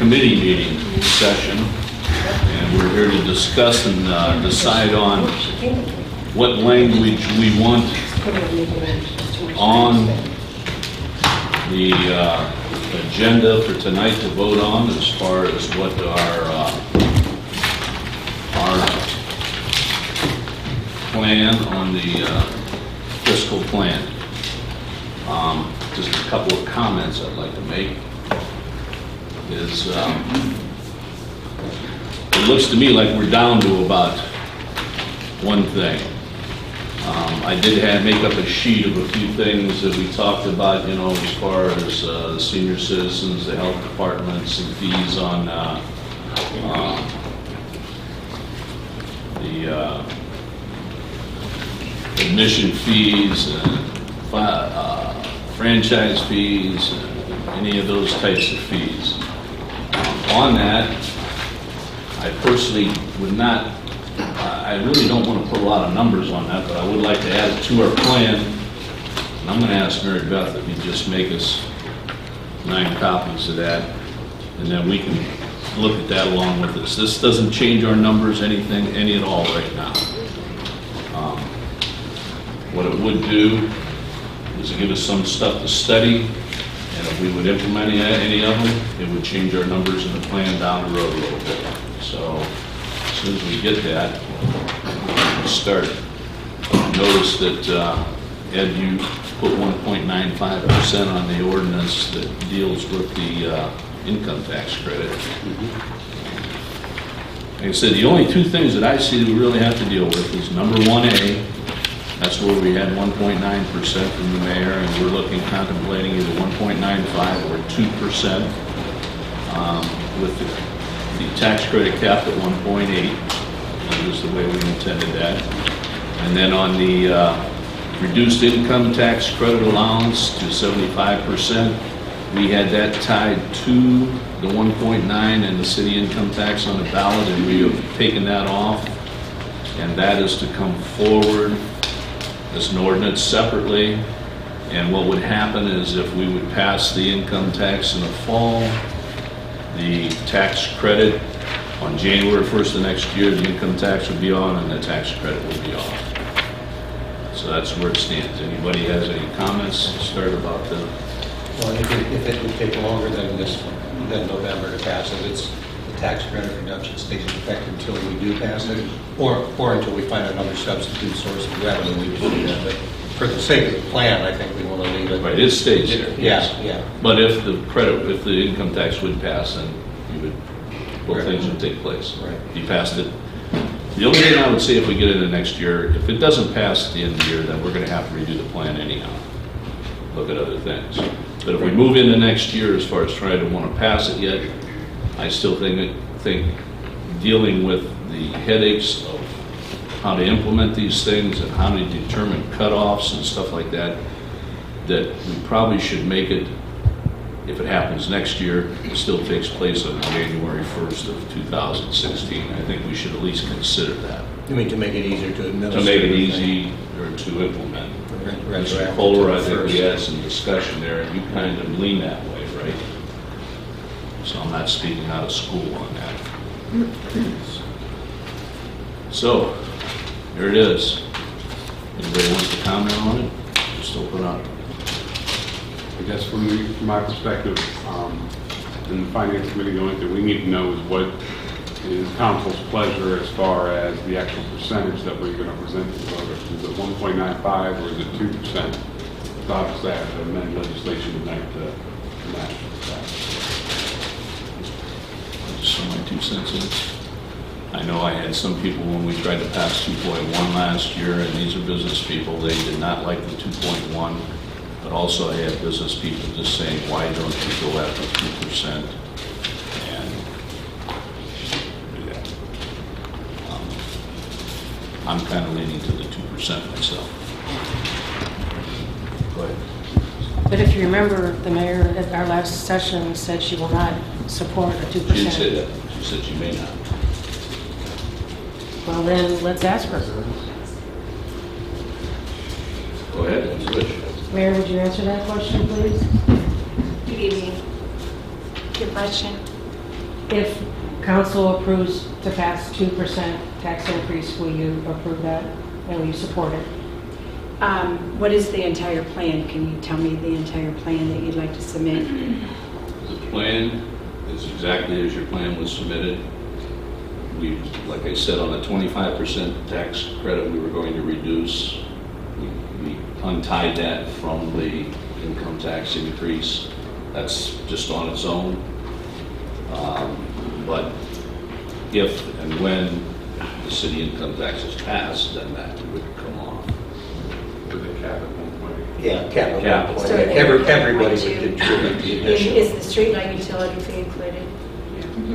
committee meeting session, and we're here to discuss and decide on what language we want on the agenda for tonight to vote on, as far as what our plan on the fiscal plan. Just a couple of comments I'd like to make is it looks to me like we're down to about one thing. I did make up a sheet of a few things that we talked about, you know, as far as the senior citizens, the health departments, and fees on the admission fees, franchise fees, any of those types of fees. On that, I personally would not, I really don't want to put a lot of numbers on that, but I would like to add it to our plan. And I'm going to ask Mary Beth if you just make us 9 copies of that, and then we can look at that along with this. This doesn't change our numbers, any at all right now. What it would do is to give us some stuff to study, and if we would implement any of them, it would change our numbers in the plan down the road a little bit. So as soon as we get that, we'll start. Notice that, Ed, you put 1.95% on the ordinance that deals with the income tax credit. Like I said, the only 2 things that I see that we really have to deal with is number 1A. That's where we had 1.9% from the mayor, and we're contemplating either 1.95 or 2%, with the tax credit capped at 1.8. That was the way we intended that. And then on the reduced income tax credit allowance to 75%, we had that tied to the 1.9 and the city income tax on the ballot, and we have taken that off. And that is to come forward as an ordinance separately. And what would happen is if we would pass the income tax in the fall, the tax credit on January 1st of next year, the income tax would be on and the tax credit would be off. So that's where it stands. Anybody has any comments? Start about the... Well, if it would take longer than November to pass it, it's the tax credit reduction stays in effect until we do pass it, or until we find another substitute source of revenue. We just do that. But for the sake of the plan, I think we want to leave it. Right, it stays there. Yes, yeah. But if the income tax would pass, then both things would take place. Right. If you passed it. The only thing I would say, if we get into next year, if it doesn't pass at the end of the year, then we're going to have to redo the plan anyhow. Look at other things. But if we move into next year, as far as trying to want to pass it yet, I still think dealing with the headaches of how to implement these things and how to determine cutoffs and stuff like that, that we probably should make it, if it happens next year, it still takes place on January 1st of 2016. I think we should at least consider that. You mean to make it easier to administer? To make it easy or to implement. Mr. Kohler, I think we had some discussion there, and you kind of lean that way, right? So I'm not speaking out of school on that. So, there it is. Anybody wants to comment on it? Just open up. I guess from my perspective, in the finance committee going through, we need to know is what is council's pleasure as far as the actual percentage that we're going to present to the voters. Is it 1.95 or is it 2%? It's obviously I have to amend legislation tonight to match that. Just my 2 cents in it. I know I had some people when we tried to pass 2.1 last year, and these are business people, they did not like the 2.1. But also I had business people just saying, why don't you go after 2%? And do that. I'm kind of leaning to the 2% myself. Go ahead. But if you remember, the mayor at our last session said she will not support a 2%. She didn't say that. She said she may not. Well, then let's ask her. Go ahead, switch. Mayor, would you answer that question, please? Good evening. Your question? If council approves to pass 2% tax increase, will you approve that and will you support it? What is the entire plan? Can you tell me the entire plan that you'd like to submit? The plan is exactly as your plan was submitted. We, like I said, on the 25% tax credit we were going to reduce, we untied that from the income tax increase. That's just on its own. But if and when the city income tax is passed, then that would come off. With the cap at 1.8. Yeah, capital. Capital. So Everybody would 1.2. contribute the addition. Is the streetlight utility fee included?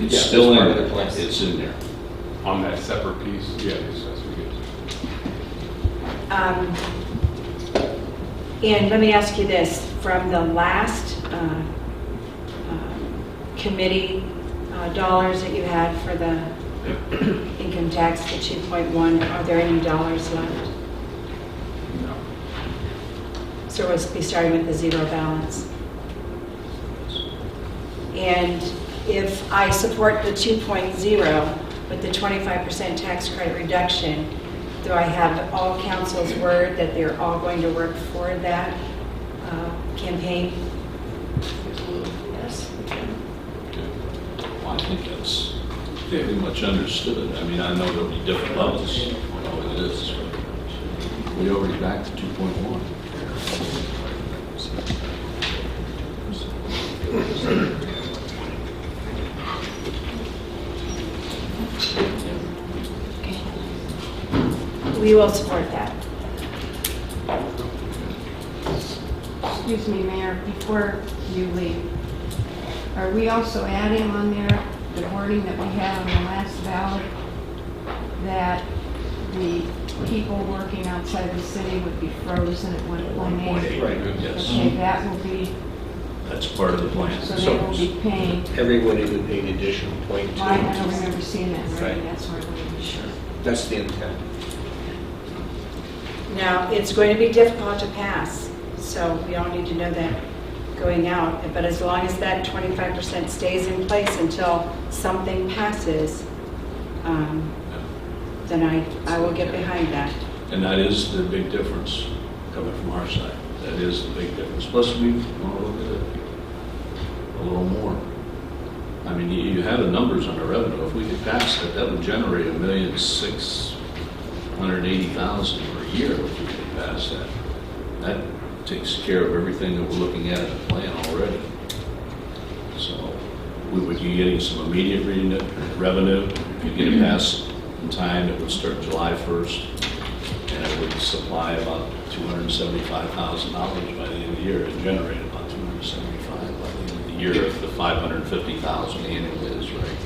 It's Yeah, still that's in part of the there. plan. It's in there. On that separate piece, yeah, the accessory use. And let me ask you this, from the last committee dollars that you had for the income tax, the 2.1, are there any dollars left? No. So we'll be starting with the zero balance. And if I support the 2.0 with the 25% tax credit reduction, do I have all council's word that they're all going to work for that campaign? Yes. Well, I think that's pretty much understood. I mean, I know there'll be different levels. You know, it is. We already back to 2.1. We will support that. Excuse me, Mayor, before you leave, are we also adding on there the wording that we had on the last ballot, that the people working outside the city would be frozen at 1.8? Right. Yes. Okay, that will be, That's part of the plan. so they will be paying, Everybody would pay an additional .2. I don't remember seeing that, Right. right? That's where I want to be sure. That's the intent. Now, it's going to be difficult to pass, so we all need to know that going out. But as long as that 25% stays in place until something passes, then I will get behind that. And that is the big difference coming from our side. That is the big difference. Plus, we want to look at it a little more. I mean, you have the numbers on the revenue. If we could pass that, that would generate $1,680,000 per year if we could pass that. That takes care of everything that we're looking at in the plan already. So we would be getting some immediate revenue. If you get it passed in time, it would start July 1st, and it would supply about $275,000 by the end of the year, and generate about $275,000 by the end of the year if the $550,000 annually is right.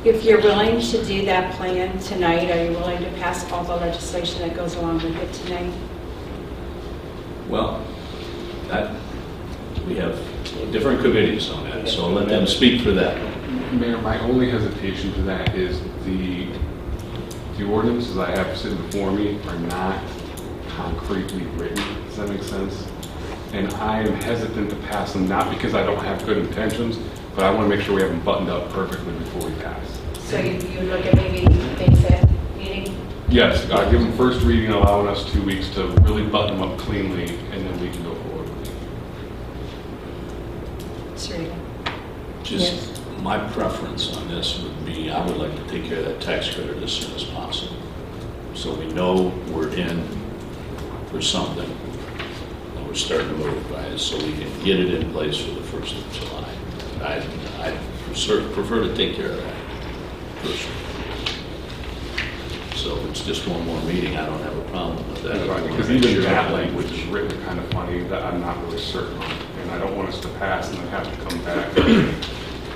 If you're willing to do that plan tonight, are you willing to pass all the legislation that goes along with it tonight? Well, that, we have different committees on that, so I'll let them speak for that. Mayor, my only hesitation to that is the ordinances I have sitting before me are not concretely written. Does that make sense? And I am hesitant to pass them, not because I don't have good intentions, but I want to make sure we have them buttoned up perfectly before we pass. So you look at maybe May 5th meeting? Yes, give them first reading, allowing us 2 weeks to really button them up cleanly, and then we can go forward with it. Sarita? Just my preference on this would be, I would like to take care of that tax credit as soon as possible. So we know we're in for something, and we're starting to move, right? So we can get it in place for the 1st of July. I prefer to take care of that first. So if it's just one more meeting, I don't have a problem with that. Because even that language is written kind of funny that I'm not really certain on, and I don't want us to pass and then have to come back.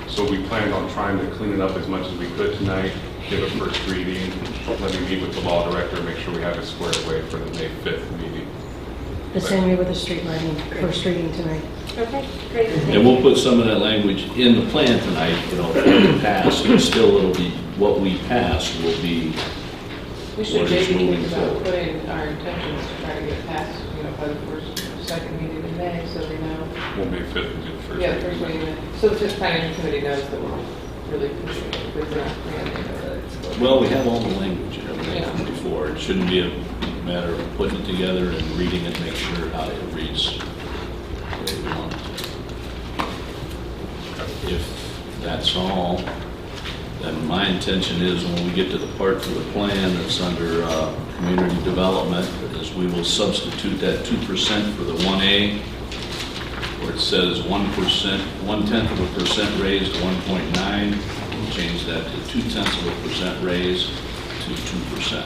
So we planned on trying to clean it up as much as we could tonight, give a first reading, let me meet with the law director, make sure we have it squared away for the May 5th meeting. The same way with the street lighting, first reading tonight. Okay, great. And we'll put some of that language in the plan tonight, you know, for the pass, and still it'll be, what we pass will be We should what is maybe moving think about forward. putting our intentions to try to get passed, by the second meeting in May, so they know. Well, May 5th would be the first Yeah, meeting. first meeting, so the Finance Committee knows that we're really pushing it with their plan. Well, we have all the language and everything from before. It shouldn't be a matter of putting it together and reading it, make sure how it reads the way we want it to. If that's all, then my intention is when we get to the part for the plan that's under community development, is we will substitute that 2% for the 1A, where it says 1%, 0.1% raise to 1.9. We'll change that to 0.2% raise to 2%.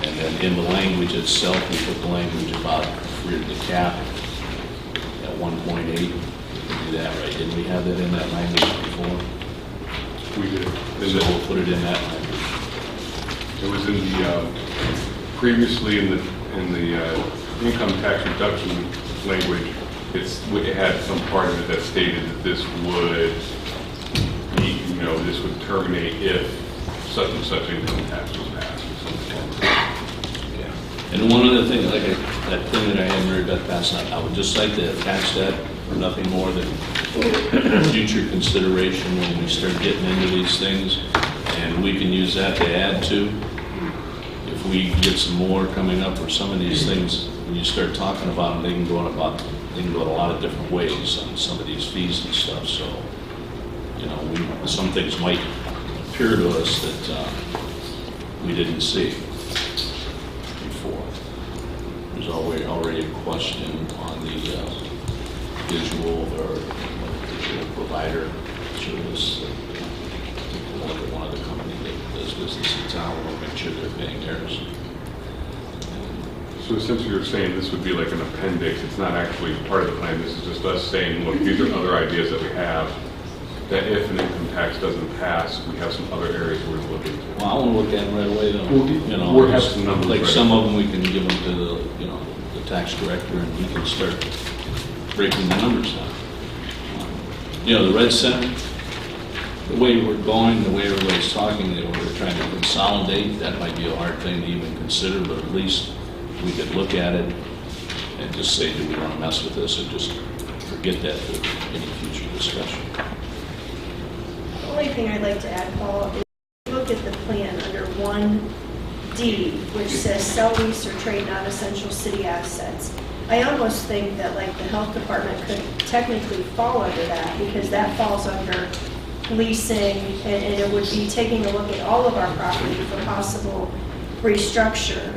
And then in the language itself, we put the language about the cap at 1.8. We do that right. Didn't we have that in that language before? We did. So we'll put it in that language. It was in the, previously in the income tax reduction language, it had some part of it that stated that this would be, this would terminate if such and such income tax was passed or something. Yeah. And one other thing, like that thing that I had Mary Beth pass out, I would just like to attach that for nothing more than future consideration when we start getting into these things, and we can use that to add to. If we get some more coming up or some of these things, when you start talking about them, they can go in a lot of different ways on some of these fees and stuff. So, some things might appear to us that we didn't see before. There's already a question on the visual or digital provider service. One of the companies that does business in town, we'll make sure they're paying theirs. So essentially you're saying this would be like an appendix, it's not actually part of the plan, this is just us saying, look, these are other ideas that we have, that if an income tax doesn't pass, we have some other areas we're looking into. Well, I want to look at them right away though. We'll have some numbers like ready. some of them we can give them to the tax director and we can start breaking the numbers down. The Red Center, the way we're going, the way everybody's talking, that we're trying to consolidate, that might be a hard thing to even consider, but at least we could look at it and just say, do we want to mess with this, or just forget that for any future discussion. The only thing I'd like to add, Paul, is look at the plan under 1D, which says sell, lease, or trade non-essential city assets. I almost think that like the health department could technically fall under that because that falls under leasing and it would be taking a look at all of our property for possible restructure.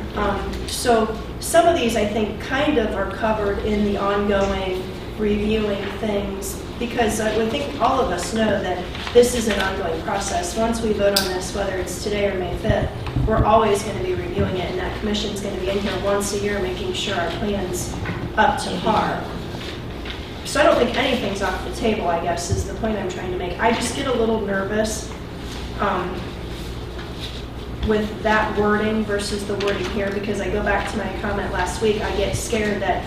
So some of these I think kind of are covered in the ongoing reviewing things because I think all of us know that this is an ongoing process. Once we vote on this, whether it's today or May 5th, we're always going to be reviewing it and that commission's going to be in here once a year making sure our plan's up to par. So I don't think anything's off the table, I guess, is the point I'm trying to make. I just get a little nervous with that wording versus the wording here because I go back to my comment last week. I get scared that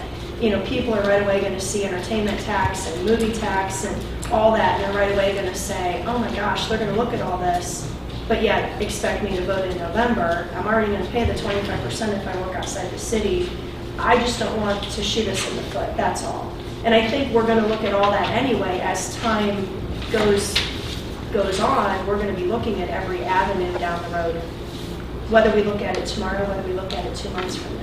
people are right away going to see entertainment tax and movie tax and all that, and they're right away going to say, oh my gosh, they're going to look at all this, but yet expect me to vote in November. I'm already going to pay the 25% if I work outside the city. I just don't want to shoot us in the foot, that's all. And I think we're going to look at all that anyway as time goes on. We're going to be looking at every avenue down the road, whether we look at it tomorrow, whether we look at it 2 months from now.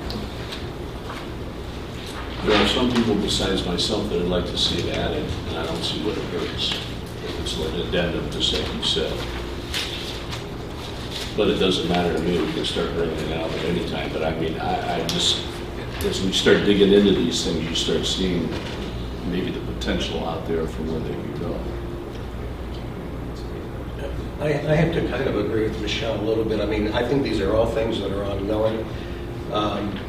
There are some people besides myself that would like to see it added, and I don't see what it hurts. If it's an addendum, just like you said. But it doesn't matter to me, we can start bringing it out at any time. But I mean, I just, as we start digging into these things, you start seeing maybe the potential out there for where they can go. I have to kind of agree with Michelle a little bit. I mean, I think these are all things that are ongoing. And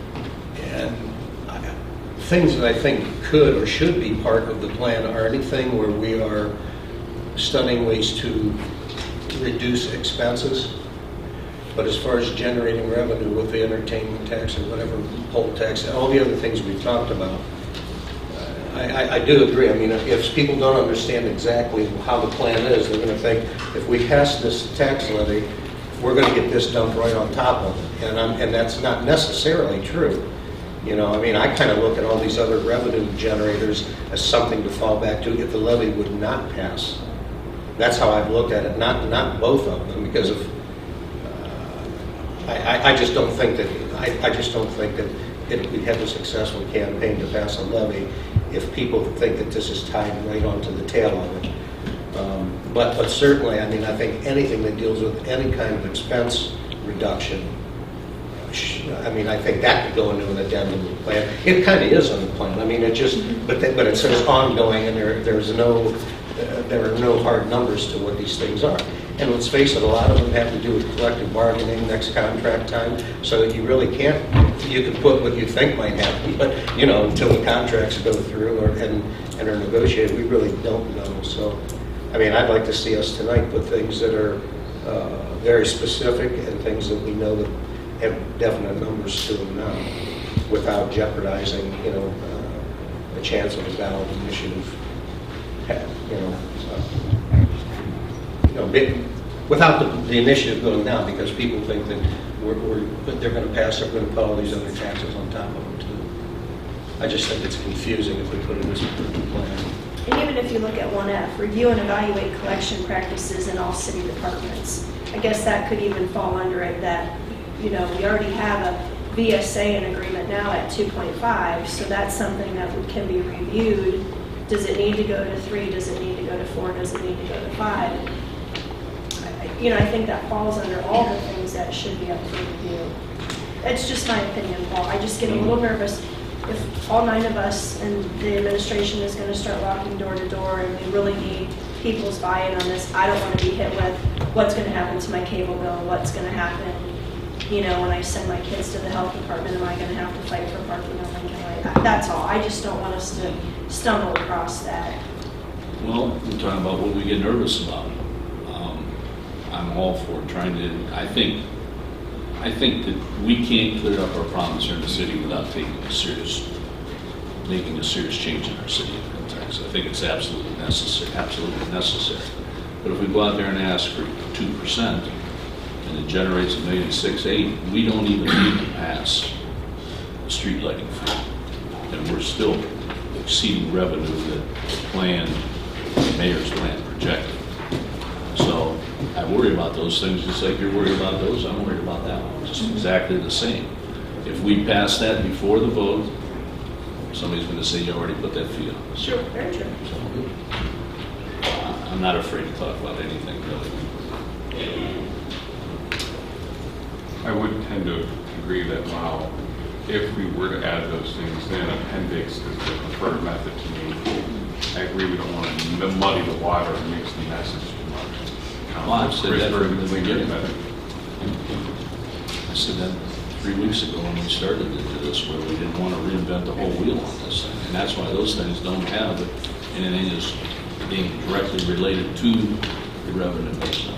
things that I think could or should be part of the plan are anything where we are studying ways to reduce expenses. But as far as generating revenue with the entertainment tax or whatever, poll tax, all the other things we've talked about, I do agree. I mean, if people don't understand exactly how the plan is, they're going to think if we pass this tax levy, we're going to get this dumped right on top of it. And that's not necessarily true. I mean, I kind of look at all these other revenue generators as something to fall back to if the levy would not pass. That's how I've looked at it, not both of them, because of, I just don't think that, I just don't think that if we have a successful campaign to pass a levy, if people think that this is tied right onto the tail of it. But certainly, I mean, I think anything that deals with any kind of expense reduction, I mean, I think that could go into an addendum to the plan. It kind of is on the plan. I mean, it just, but it says ongoing, and there are no hard numbers to what these things are. And let's face it, a lot of them have to do with collective bargaining, next contract time, so that you really can't, you can put what you think might happen, but, you know, until the contracts go through and are negotiated, we really don't know. So, I mean, I'd like to see us tonight put things that are very specific and things that we know that have definite numbers to them now, without jeopardizing, you know, a chance of a ballot initiative, without the initiative going down, because people think that they're going to pass, they're going to put all these other taxes on top of them too. I just think it's confusing if we put it as a plan. And even if you look at 1F, review and evaluate collection practices in all city departments. I guess that could even fall under it that, you know, we already have a VSA agreement now at 2.5, so that's something that can be reviewed. Does it need to go to 3? Does it need to go to 4? Does it need to go to 5? You know, I think that falls under all the things that should be up for review. It's just my opinion, Paul. I just get a little nervous if all 9 of us and the administration is going to start walking door to door, and we really need people's buy-in on this. I don't want to be hit with what's going to happen to my cable bill, what's going to happen, you know, when I send my kids to the health department, am I going to have to fight for parking on Lincoln Way? That's all. I just don't want us to stumble across that. Well, we're talking about what we get nervous about. I'm all for trying to, I think that we can't clear up our problems here in the city without making a serious change in our city income tax. I think it's absolutely necessary. But if we go out there and ask for 2% and it generates $1,680,000, we don't even need to pass a street lighting fee. And we're still exceeding revenue that the mayor's plan projected. So I worry about those things just like you're worried about those. I'm worried about that one, just exactly the same. If we pass that before the vote, somebody's going to say you already put that fee on. Sure, very true. So, I'm not afraid to talk about anything really. I would tend to agree that while if we were to add those things, then appendix is the preferred method to me. I agree we don't want to muddy the water and mix the message too much. Well, I've said that from the beginning. I said that 3 weeks ago when we started into this, where we didn't want to reinvent the whole wheel on this thing. And that's why those things don't have anything as being directly related to the revenue base.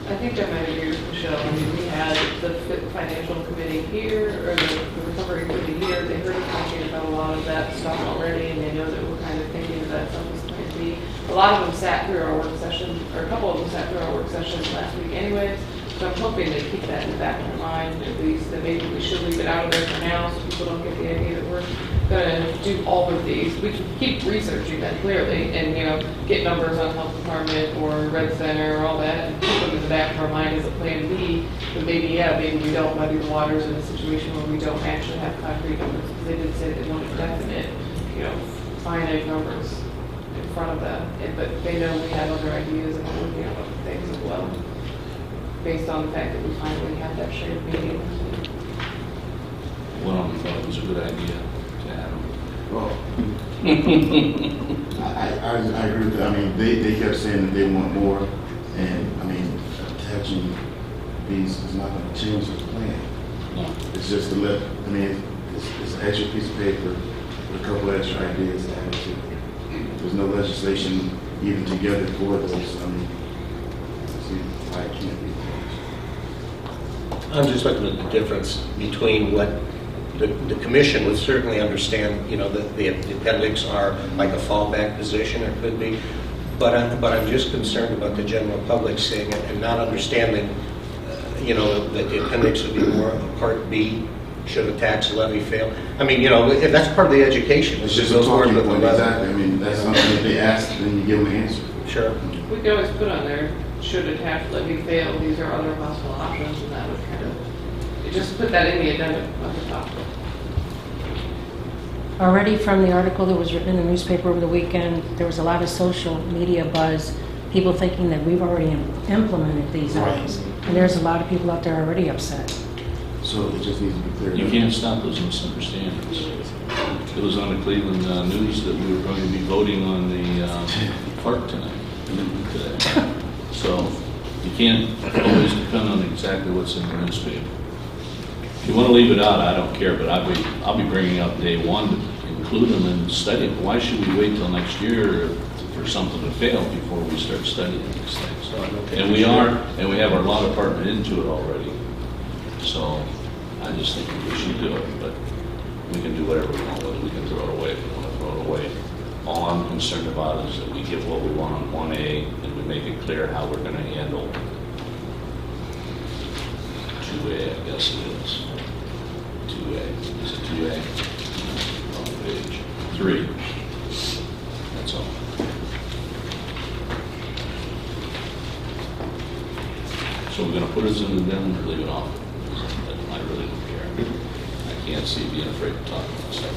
I think I might agree with Michelle. I mean, we had the financial committee here, or the recovery committee here. They heard us talking about a lot of that stuff already, and they know that we're kind of thinking that that stuff is going to be. A lot of them sat through our work session, or a couple of them sat through our work session last week anyways. So I'm hoping they keep that in the back of their mind, at least, that maybe we should leave it out of there for now, so people don't get the idea that we're going to do all of these. We can keep researching that clearly, and, you know, get numbers on health department or red center or all that, and put them in the back of our mind as a plan B. But maybe, maybe we don't muddy the waters in a situation where we don't actually have concrete numbers, because they did say they wanted definite, you know, finite numbers in front of them. But they know we have other ideas and we're looking at other things as well, based on the fact that we finally had that shared meeting. One of them thought it was a good idea to have them. Well, I agree with that. I mean, they kept saying that they want more, and I mean, attaching these is not going to change the plan. No. It's just to let, I mean, it's an extra piece of paper with a couple extra ideas added to it. There's no legislation even together for those. I mean, see why it can't be. I'm just looking at the difference between what the commission would certainly understand, you know, the appendix are like a fallback position, it could be, but I'm just concerned about the general public seeing it and not understanding, you know, that the appendix would be more of a part B, should a tax levy fail. I mean, you know, if that's part of the education. It's just a talking point, exactly. I mean, that's something that they ask, then you give them an answer. Sure. We could always put on there, should a tax levy fail, these are other possible options, and that would kind of, just put that in the addendum on the top. Already from the article that was written in the newspaper over the weekend, there was a lot of social media buzz, people thinking that we've already implemented these Right. items. And there's a lot of people out there already upset. So it just needs to be cleared You up. can't stop those misunderstandings. It was on the Cleveland News that we were going to be voting on the park tonight, today. So you can't always depend on exactly what's in the newspaper. If you want to leave it out, I don't care, but I'll be bringing up day one to include them and study them. Why should we wait till next year for something to fail before we start studying these things? And we have our law department into it already. So I just think we should do it, but we can do whatever we want with it. We can throw it away if we want to throw it away. All I'm concerned about is that we get what we want on 1A and we make it clear how we're going to handle 2A, I guess it is. 2A. Is it 2A? Wrong page. 3. That's all. So we're going to put this in the den or leave it off? I really don't care. I can't see being afraid to talk about stuff.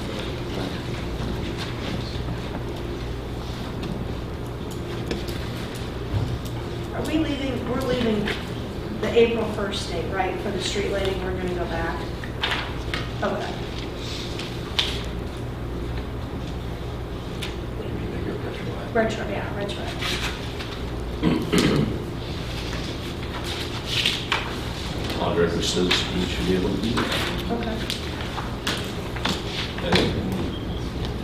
Are we leaving, we're leaving the April 1st date, right, for the street lighting, we're gonna go back? Okay. Retro, yeah, retro. Law director says we should be able to do that. Okay.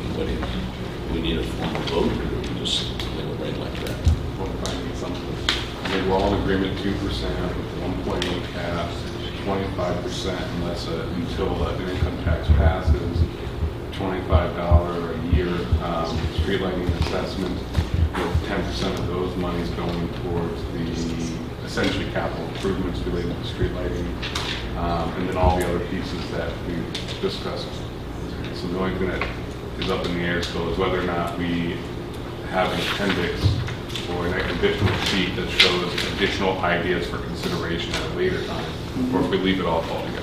Anybody, we need a formal vote, or do we just leave it right like that? What if I need something? I think we're all in agreement 2%, 1.8 cap, 25% unless until the income tax passes, $25 a year street lighting assessment, with 10% of those monies going towards the essentially capital improvements related to street lighting, and then all the other pieces that we've discussed. So the only thing that is up in the air still is whether or not we have an appendix or an additional sheet that shows additional ideas for consideration at a later time, or if we leave it all altogether.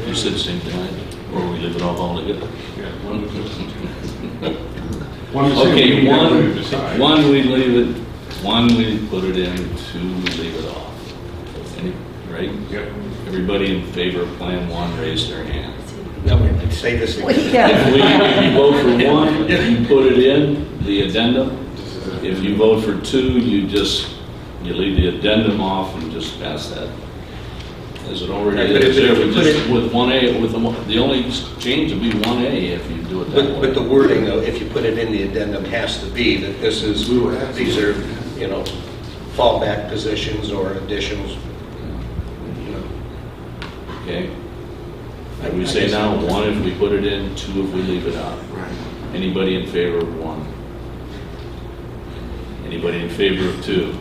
You said the same thing, right? Or we leave it off all together? Yeah. Okay, one we leave it, one we put it in, two we leave it off. Right? Yep. Everybody in favor of Plan 1, raise their hand. I'd say this again. If you vote for 1, you put it in, the addendum. If you vote for 2, you leave the addendum off and just pass that. As it already is there, with 1A, the only change would be 1A if you do it that way. But the wording, though, if you put it in the addendum, has to be that these are, fallback positions or additions, Okay? And we say now, 1 if we put it in, 2 if we leave it out. Right. Anybody in favor of 1? Anybody in favor of 2?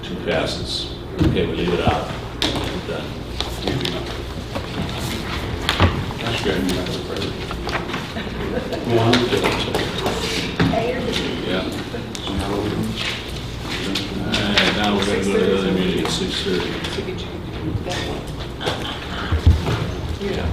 2 passes. Okay, we leave it out. We're done. Easy enough. That's good. Yeah. All right, now we're going to go to the other meeting at 6:30. Yeah.